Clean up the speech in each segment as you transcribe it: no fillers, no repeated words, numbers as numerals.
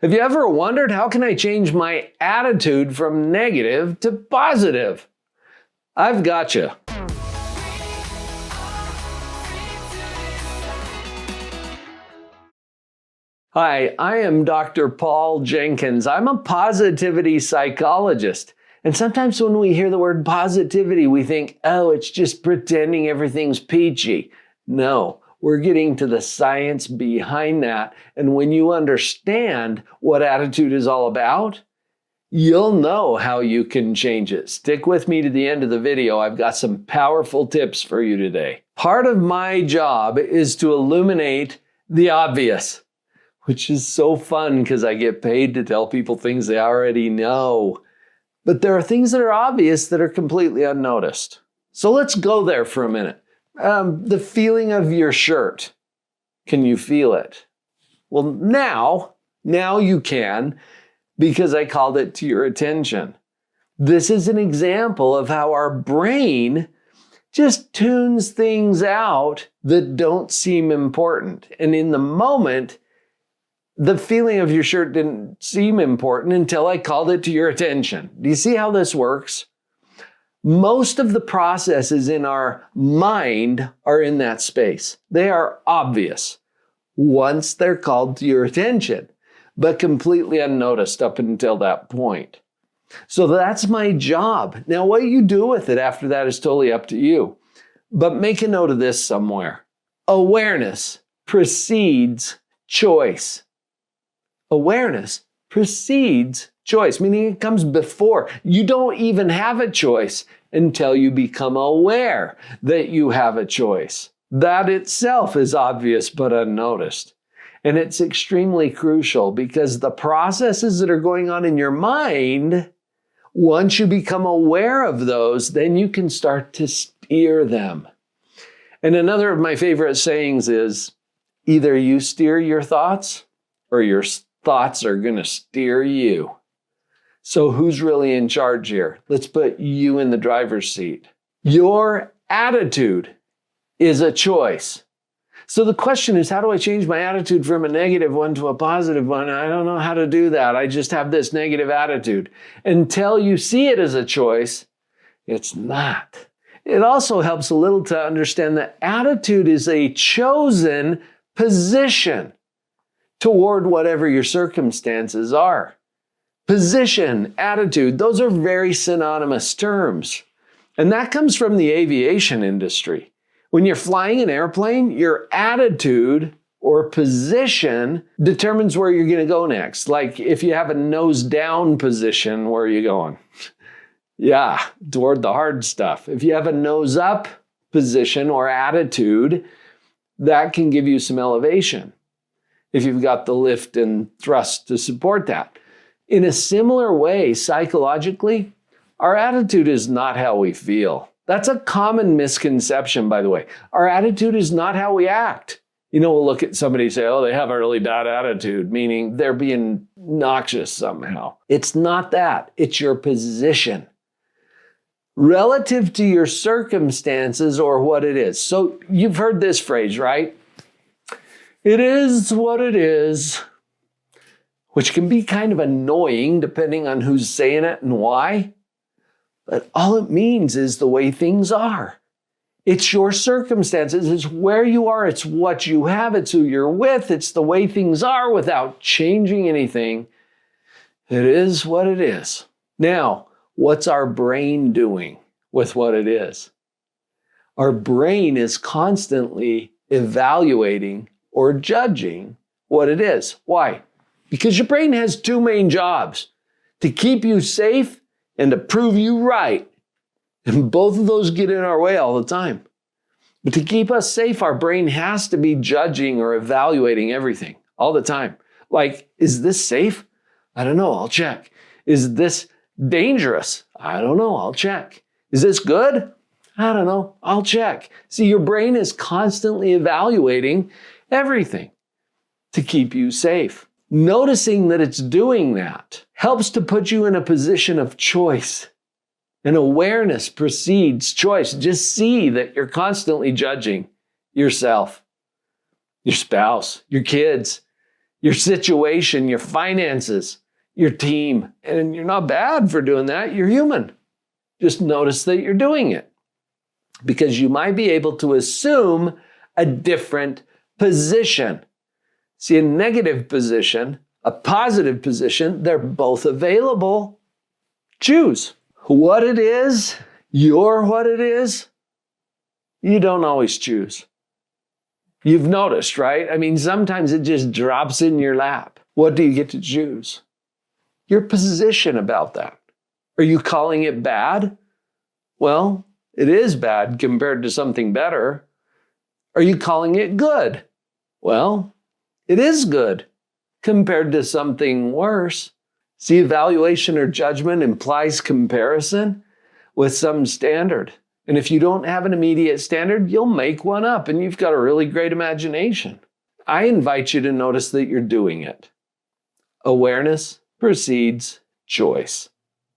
Have you ever wondered, how can I change my attitude from negative to positive? I've got you. Hi, I am Dr. Paul Jenkins. I'm a positivity psychologist. And sometimes when we hear the word positivity, we think, oh, it's just pretending everything's peachy. No, we're getting to the science behind that. And when you understand what attitude is all about, you'll know how you can change it. Stick with me to the end of the video. I've got some powerful tips for you today. Part of my job is to illuminate the obvious, which is so fun because I get paid to tell people things they already know. But there are things that are obvious that are completely unnoticed. So let's go there for a minute. The feeling of your shirt. Can you feel it? Well, now you can, because I called it to your attention. This is an example of how our brain just tunes things out that don't seem important. And in the moment, the feeling of your shirt didn't seem important until I called it to your attention. Do you see how this works? Most of the processes in our mind are in that space. They are obvious once they're called to your attention, but completely unnoticed up until that point. So that's my job. Now, what you do with it after that is totally up to you. But make a note of this somewhere. Awareness precedes choice. Awareness precedes choice, meaning it comes before. You don't even have a choice until you become aware that you have a choice. That itself is obvious but unnoticed. And it's extremely crucial because the processes that are going on in your mind, once you become aware of those, then you can start to steer them. And another of my favorite sayings is, either you steer your thoughts or your thoughts are going to steer you. So who's really in charge here? Let's put you in the driver's seat. Your attitude is a choice. So the question is, how do I change my attitude from a negative one to a positive one? I don't know how to do that. I just have this negative attitude. Until you see it as a choice, it's not. It also helps a little to understand that attitude is a chosen position toward whatever your circumstances are. Position, attitude, those are very synonymous terms. And that comes from the aviation industry. When you're flying an airplane, your attitude or position determines where you're going to go next. Like if you have a nose down position, where are you going? Yeah, toward the hard stuff. If you have a nose up position or attitude, that can give you some elevation if you've got the lift and thrust to support that. In a similar way, psychologically, our attitude is not how we feel. That's a common misconception, by the way. Our attitude is not how we act. You know, we'll look at somebody and say, oh, they have a really bad attitude, meaning they're being noxious somehow. It's not that. It's your position relative to your circumstances or what it is. So you've heard this phrase, right? It is what it is, which can be kind of annoying depending on who's saying it and why. But all it means is the way things are. It's your circumstances. It's where you are. It's what you have. It's who you're with. It's the way things are without changing anything. It is what it is. Now, what's our brain doing with what it is? Our brain is constantly evaluating or judging what it is. Why? Because your brain has two main jobs: to keep you safe and to prove you right. And both of those get in our way all the time. But to keep us safe, our brain has to be judging or evaluating everything all the time. Like, is this safe? I don't know, I'll check. Is this dangerous? I don't know, I'll check. Is this good? I don't know, I'll check. See, your brain is constantly evaluating everything to keep you safe. Noticing that it's doing that helps to put you in a position of choice. And awareness precedes choice. Just see that you're constantly judging yourself, your spouse, your kids, your situation, your finances, your team. And you're not bad for doing that. You're human. Just notice that you're doing it because you might be able to assume a different position. See, a negative position, a positive position, they're both available. Choose what it is, you're what it is. You don't always choose. You've noticed, right? I mean, sometimes it just drops in your lap. What do you get to choose? Your position about that. Are you calling it bad? Well, it is bad compared to something better. Are you calling it good? Well, it is good compared to something worse. See, evaluation or judgment implies comparison with some standard. And if you don't have an immediate standard, you'll make one up and you've got a really great imagination. I invite you to notice that you're doing it. Awareness precedes choice.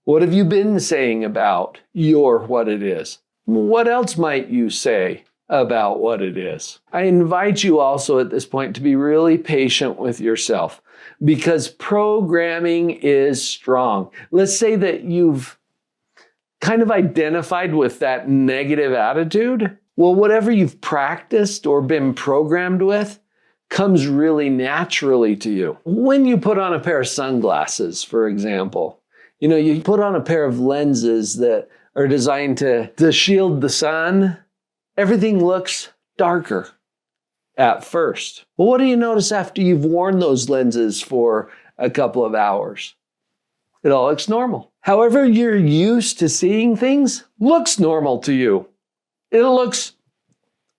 What have you been saying about you're what it is? What else might you say about what it is? I invite you also at this point to be really patient with yourself because programming is strong. Let's say that you've kind of identified with that negative attitude. Well, whatever you've practiced or been programmed with comes really naturally to you. When you put on a pair of sunglasses, for example, you put on a pair of lenses that are designed to shield the sun, everything looks darker at first. Well, what do you notice after you've worn those lenses for a couple of hours? It all looks normal. However you're used to seeing things looks normal to you. It looks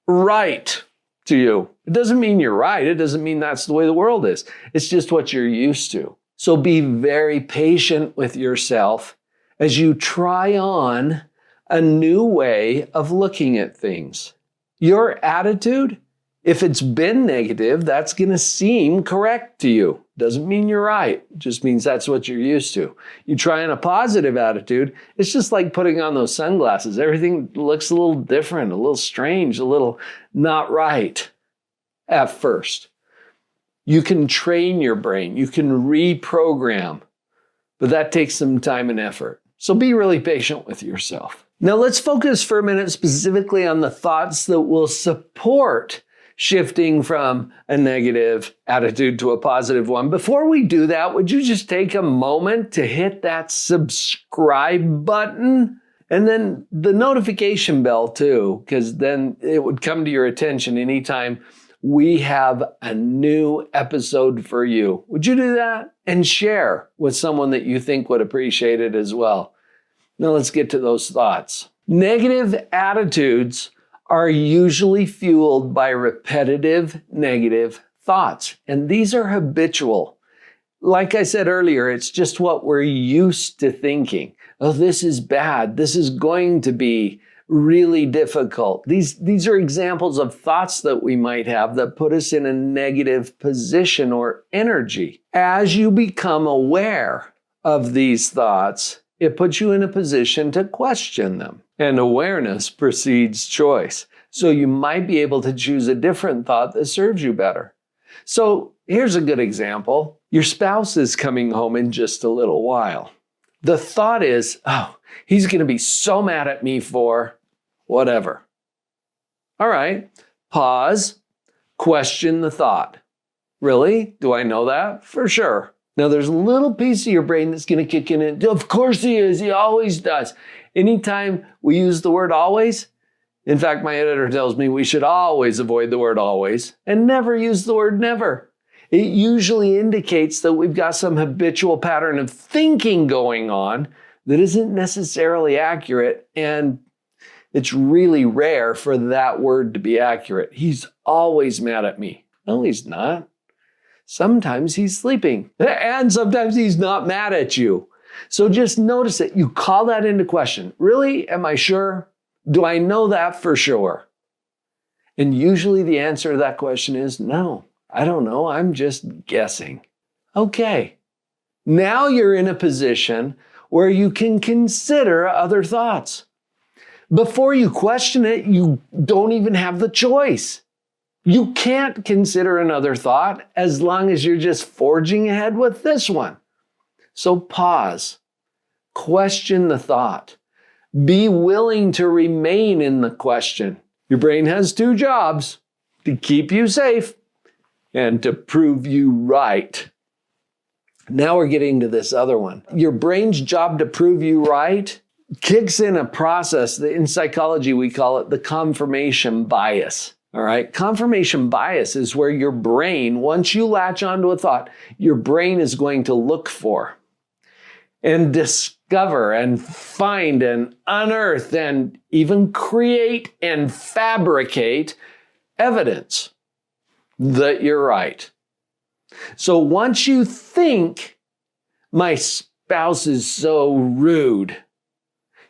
right to you. It doesn't mean you're right. It doesn't mean that's the way the world is. It's just what you're used to. So be very patient with yourself as you try on a new way of looking at things. Your attitude, if it's been negative, that's going to seem correct to you. Doesn't mean you're right. It just means that's what you're used to. You try on a positive attitude, it's just like putting on those sunglasses. Everything looks a little different, a little strange, a little not right at first. You can train your brain. You can reprogram, but that takes some time and effort. So be really patient with yourself. Now let's focus for a minute specifically on the thoughts that will support shifting from a negative attitude to a positive one. Before we do that, would you just take a moment to hit that subscribe button and then the notification bell too, because then it would come to your attention anytime we have a new episode for you. Would you do that? And share with someone that you think would appreciate it as well. Now let's get to those thoughts. Negative attitudes are usually fueled by repetitive negative thoughts. And these are habitual. Like I said earlier, it's just what we're used to thinking. Oh, this is bad. This is going to be really difficult. These are examples of thoughts that we might have that put us in a negative position or energy. As you become aware of these thoughts, it puts you in a position to question them. And awareness precedes choice. So you might be able to choose a different thought that serves you better. So here's a good example. Your spouse is coming home in just a little while. The thought is, oh, he's going to be so mad at me for whatever. All right, pause, question the thought. Really? Do I know that? For sure. Now there's a little piece of your brain that's going to kick in and, of course he is, he always does. Anytime we use the word always, in fact, my editor tells me we should always avoid the word always and never use the word never. It usually indicates that we've got some habitual pattern of thinking going on that isn't necessarily accurate, and it's really rare for that word to be accurate. He's always mad at me. No, he's not. Sometimes he's sleeping, and sometimes he's not mad at you. So just notice it. You call that into question. Really? Am I sure? Do I know that for sure? And usually the answer to that question is no, I don't know. I'm just guessing. Okay. Now you're in a position where you can consider other thoughts. Before you question it, you don't even have the choice. You can't consider another thought as long as you're just forging ahead with this one. So pause, question the thought, be willing to remain in the question. Your brain has two jobs: to keep you safe and to prove you right. Now we're getting to this other one. Your brain's job to prove you right kicks in a process that in psychology we call it the confirmation bias. All right. Confirmation bias is where your brain, once you latch onto a thought, your brain is going to look for and discover and find and unearth and even create and fabricate evidence that you're right. So once you think, my spouse is so rude,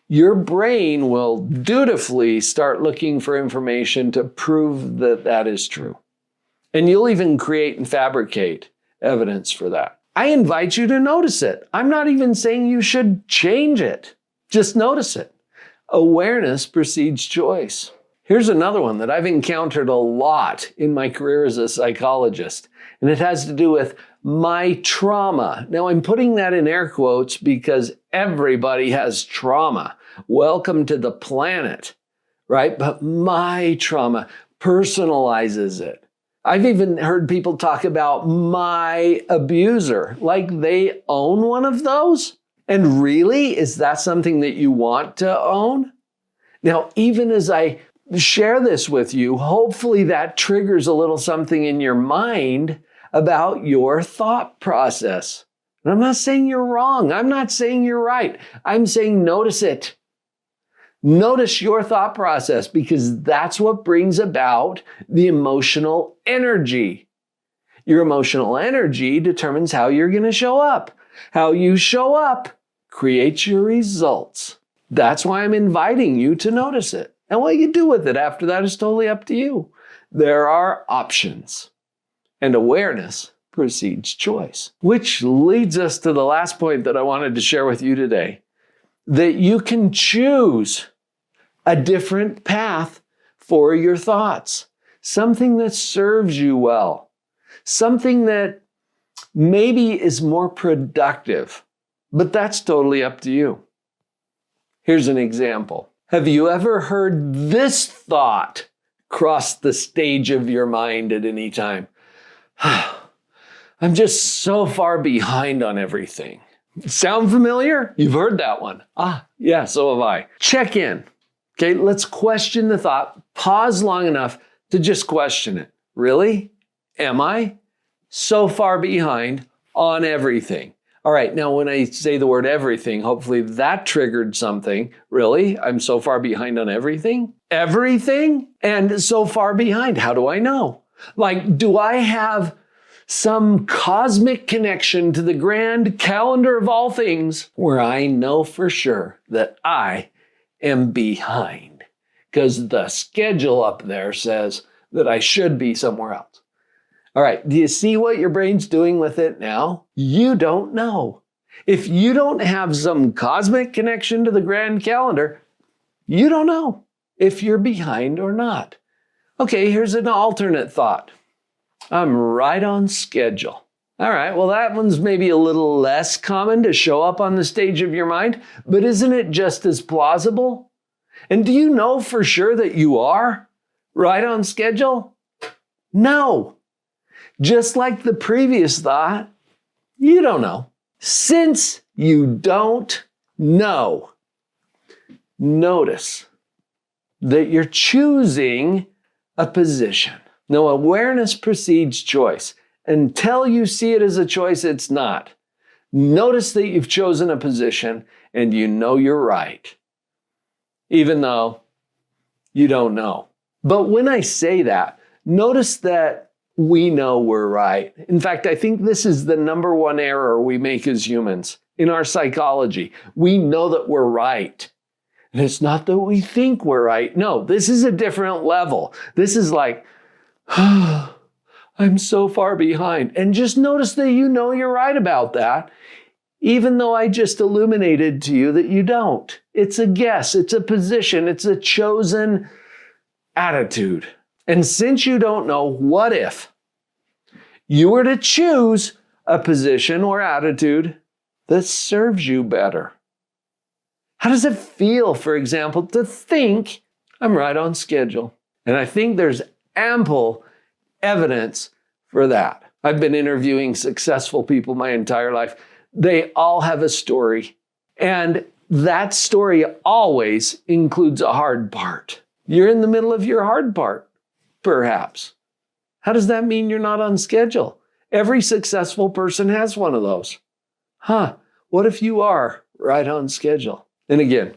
your brain will dutifully start looking for information to prove that that is true. And you'll even create and fabricate evidence for that. I invite you to notice it. I'm not even saying you should change it. Just notice it. Awareness precedes choice. Here's another one that I've encountered a lot in my career as a psychologist, and it has to do with my trauma. Now, I'm putting that in air quotes because everybody has trauma. Welcome to the planet, right? But my trauma personalizes it. I've even heard people talk about my abuser, like they own one of those. And really, is that something that you want to own? Now, even as I share this with you, hopefully that triggers a little something in your mind about your thought process. And I'm not saying you're wrong. I'm not saying you're right. I'm saying notice it. Notice your thought process, because that's what brings about the emotional energy. Your emotional energy determines how you're going to show up. How you show up creates your results. That's why I'm inviting you to notice it. And what you do with it after that is totally up to you. There are options. And awareness precedes choice. Which leads us to the last point that I wanted to share with you today. That you can choose a different path for your thoughts. Something that serves you well. Something that maybe is more productive. But that's totally up to you. Here's an example. Have you ever heard this thought cross the stage of your mind at any time? I'm just so far behind on everything. Sound familiar? You've heard that one. Yeah, so have I. Check in. Okay, let's question the thought. Pause long enough to just question it. Really? Am I so far behind on everything? All right, now when I say the word everything, hopefully that triggered something. Really? I'm so far behind on everything? Everything? And so far behind, how do I know? Like, do I have some cosmic connection to the grand calendar of all things where I know for sure that I am behind? Because the schedule up there says that I should be somewhere else. All right, do you see what your brain's doing with it now? You don't know. If you don't have some cosmic connection to the grand calendar, you don't know if you're behind or not. Okay, here's an alternate thought. I'm right on schedule. All right, well, that one's maybe a little less common to show up on the stage of your mind, but isn't it just as plausible? And do you know for sure that you are right on schedule? No. Just like the previous thought, you don't know. Since you don't know, notice that you're choosing a position. Now, awareness precedes choice. Until you see it as a choice, it's not. Notice that you've chosen a position and you know you're right, even though you don't know. But when I say that, notice that we know we're right. In fact, I think this is the number one error we make as humans in our psychology. We know that we're right. And it's not that we think we're right. No, this is a different level. This is like, I'm so far behind. And just notice that you know you're right about that, even though I just illuminated to you that you don't. It's a guess, it's a position, it's a chosen attitude. And since you don't know, what if you were to choose a position or attitude that serves you better? How does it feel, for example, to think I'm right on schedule? And I think there's ample evidence for that. I've been interviewing successful people my entire life. They all have a story. And that story always includes a hard part. You're in the middle of your hard part, perhaps. How does that mean you're not on schedule? Every successful person has one of those. What if you are right on schedule? And again,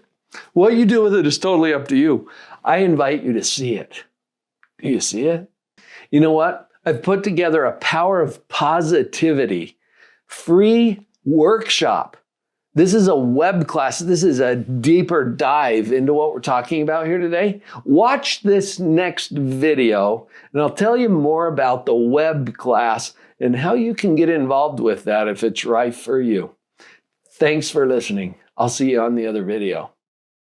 what you do with it is totally up to you. I invite you to see it. Do you see it? You know what? I've put together a Power of Positivity free workshop. This is a web class. This is a deeper dive into what we're talking about here today. Watch this next video, and I'll tell you more about the web class and how you can get involved with that if it's right for you. Thanks for listening. I'll see you on the other video.